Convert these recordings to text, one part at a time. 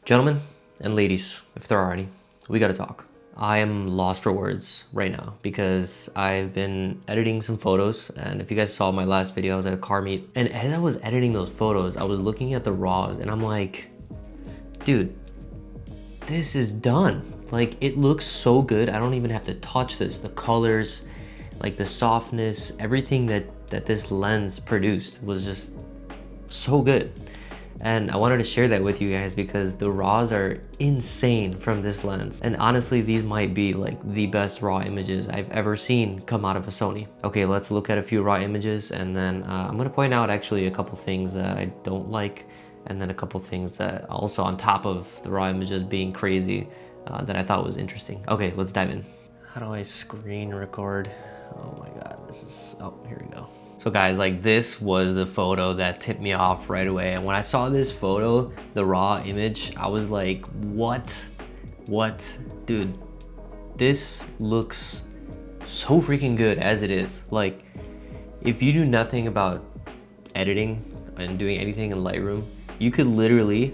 Gentlemen and ladies, if there are any, we gotta talk. I am lost for words right now because I've been editing some photos, and if you guys saw my last video, I was at a car meet, and as I was editing those photos, I was looking at the RAWs and I'm like, dude, this is done. Like, it looks so good. I don't even have to touch this. The colors, like the softness, everything that this lens produced was just so good. And I wanted to share that with you guys because the RAWs are insane from this lens. And honestly, these might be like the best RAW images I've ever seen come out of a Sony. Okay, let's look at a few RAW images, and then I'm gonna point out actually a couple things that I don't like, and then a couple things that also on top of the RAW images being crazy that I thought was interesting. Okay, let's dive in. How do I screen record? Oh my God, this is, oh, here we go. So guys, like, this was the photo that tipped me off right away. And when I saw this photo, the RAW image, I was like, what? Dude, this looks so freaking good as it is. Like, if you do nothing about editing and doing anything in Lightroom, you could literally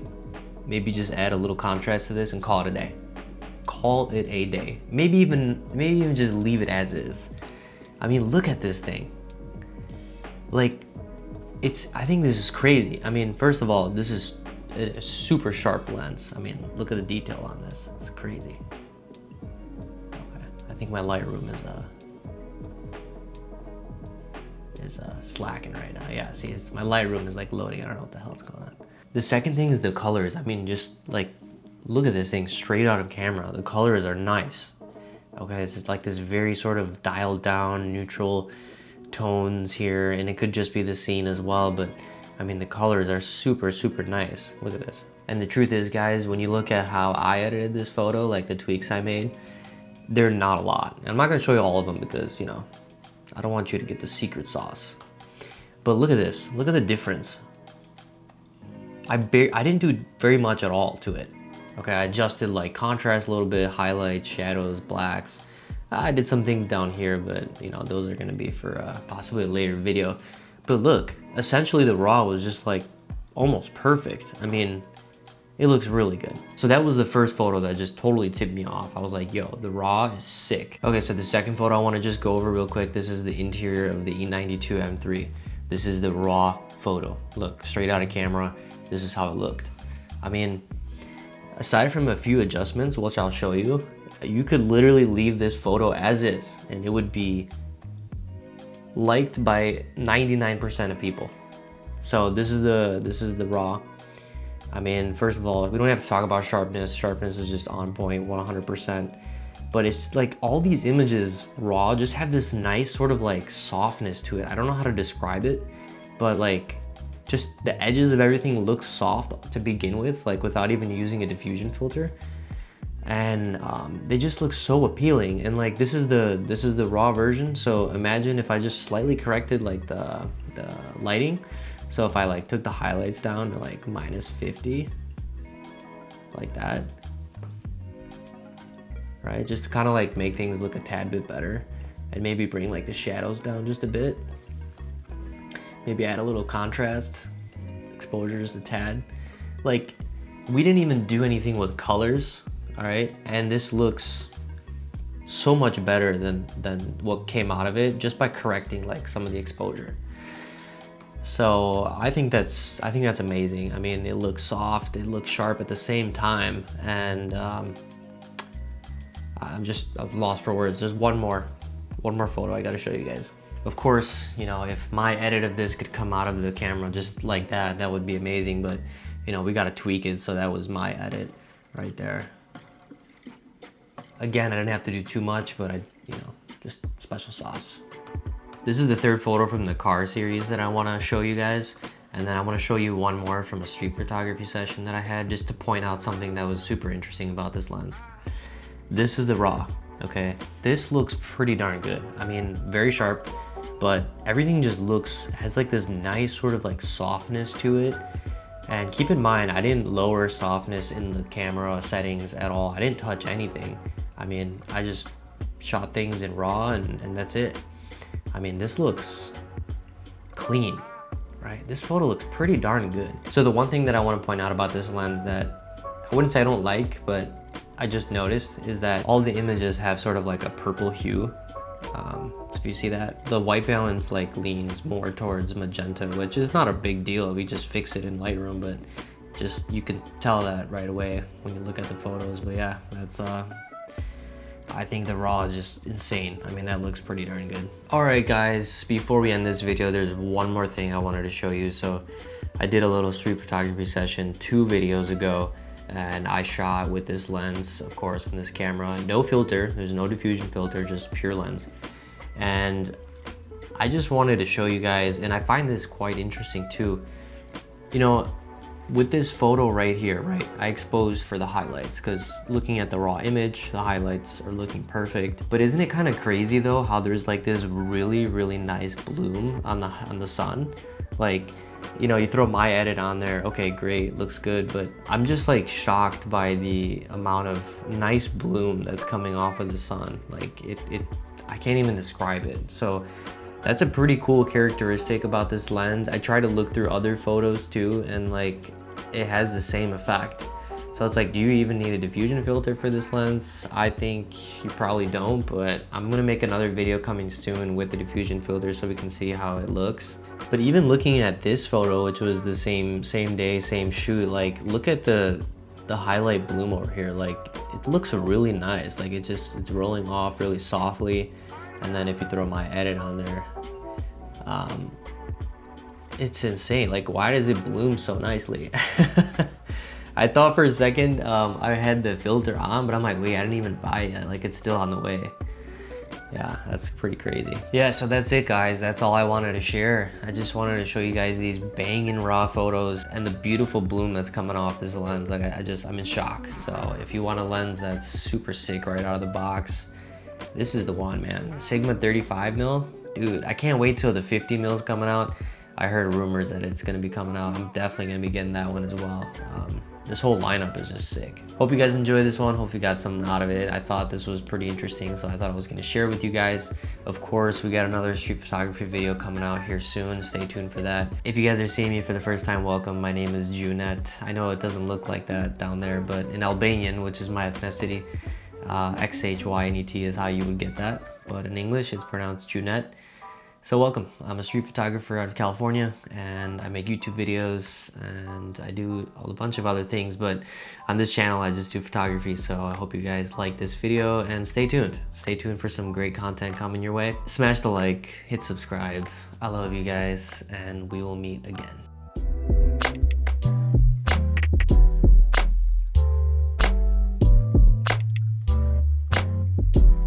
maybe just add a little contrast to this and call it a day. Call it a day. Maybe even just leave it as is. I mean, look at this thing. Like, I think this is crazy. I mean, first of all, this is a super sharp lens. I mean, look at the detail on this. It's crazy. Okay, I think my Lightroom is slacking right now. Yeah, see, my Lightroom is like loading. I don't know what the hell's going on. The second thing is the colors. I mean, just like, look at this thing straight out of camera. The colors are nice. Okay, it's just like this very sort of dialed down neutral tones here, and it could just be the scene as well, but I mean, the colors are super nice. Look at this. And the truth is, guys, when you look at how I edited this photo, like the tweaks I made, they're not a lot. And I'm not gonna show you all of them because, you know, I don't want you to get the secret sauce. But look at this. Look at the difference. I didn't do very much at all to it. Okay, I adjusted like contrast a little bit, highlights, shadows, blacks. I did some things down here, but you know, those are gonna be for possibly a later video. But look, essentially the RAW was just like almost perfect. I mean, it looks really good. So that was the first photo that just totally tipped me off. I was like, yo, the RAW is sick. Okay, so the second photo I wanna just go over real quick. This is the interior of the E92 M3. This is the RAW photo. Look, straight out of camera, this is how it looked. I mean, aside from a few adjustments, which I'll show you, you could literally leave this photo as is and it would be liked by 99% of people. So this is the RAW. I mean, first of all, we don't have to talk about sharpness. Sharpness is just on point, 100%. But it's like all these images RAW just have this nice sort of like softness to it. I don't know how to describe it, but like just the edges of everything look soft to begin with, like without even using a diffusion filter. And they just look so appealing. And like, this is the RAW version. So imagine if I just slightly corrected like the lighting. So if I like took the highlights down to like -50, like that, right? Just to kind of like make things look a tad bit better, and maybe bring like the shadows down just a bit. Maybe add a little contrast, exposure just a tad. Like, we didn't even do anything with colors. All right, and this looks so much better than what came out of it just by correcting like some of the exposure. So I think that's amazing. I mean, it looks soft, it looks sharp at the same time, and I'm lost for words. There's one more photo I gotta show you guys. Of course, you know, if my edit of this could come out of the camera just like that, that would be amazing. But you know, we gotta tweak it. So that was my edit right there. Again, I didn't have to do too much, but just special sauce. This is the third photo from the car series that I want to show you guys. And then I want to show you one more from a street photography session that I had, just to point out something that was super interesting about this lens. This is the RAW, okay? This looks pretty darn good. I mean, very sharp, but everything just has like this nice sort of like softness to it. And keep in mind, I didn't lower softness in the camera settings at all. I didn't touch anything. I mean, I just shot things in RAW and that's it. I mean, this looks clean, right? This photo looks pretty darn good. So the one thing that I want to point out about this lens that I wouldn't say I don't like, but I just noticed is that all the images have sort of like a purple hue. So if you see that, the white balance like leans more towards magenta, which is not a big deal. We just fix it in Lightroom, but just you can tell that right away when you look at the photos. But yeah, that's I think the raw is just insane. I mean, that looks pretty darn good. All right, guys, before we end this video, there's one more thing I wanted to show you. So I did a little street photography session 2 videos ago, and I shot with this lens, of course, on this camera. No filter, there's no diffusion filter, just pure lens. And I just wanted to show you guys, and I find this quite interesting too. You know, with this photo right here, right, I exposed for the highlights because looking at the raw image, the highlights are looking perfect. But isn't it kind of crazy though how there's like this really nice bloom on the sun? Like, you know, you throw my edit on there, okay, great, looks good, but I'm just like shocked by the amount of nice bloom that's coming off of the sun. Like I can't even describe it. So that's a pretty cool characteristic about this lens. I try to look through other photos too, and like it has the same effect. So it's like, do you even need a diffusion filter for this lens? I think you probably don't, but I'm gonna make another video coming soon with the diffusion filter so we can see how it looks. But even looking at this photo, which was the same day, same shoot, like look at the highlight bloom over here. Like it looks really nice. Like it's rolling off really softly. And then if you throw my edit on there, it's insane. Like, why does it bloom so nicely? I thought for a second I had the filter on, but I'm like, wait, I didn't even buy it yet. Like, it's still on the way. Yeah, that's pretty crazy. Yeah, so that's it, guys. That's all I wanted to share. I just wanted to show you guys these banging raw photos and the beautiful bloom that's coming off this lens. Like, I'm in shock. So if you want a lens that's super sick right out of the box, this is the one, man. The Sigma 35mm, dude, I can't wait till the 50mm is coming out. I heard rumors that it's gonna be coming out. I'm definitely gonna be getting that one as well. This whole lineup is just sick. Hope you guys enjoyed this one. Hope you got something out of it. I thought this was pretty interesting, so I thought I was gonna share with you guys. Of course, we got another street photography video coming out here soon. Stay tuned for that. If you guys are seeing me for the first time, welcome. My name is Junette. I know it doesn't look like that down there, but in Albanian, which is my ethnicity, XHYNET is how you would get that, but in English it's pronounced Junette. So welcome. I'm a street photographer out of California, and I make YouTube videos, and I do a bunch of other things, but on this channel I just do photography. So I hope you guys like this video, and stay tuned for some great content coming your way. Smash the like, hit subscribe. I love you guys, and we will meet again.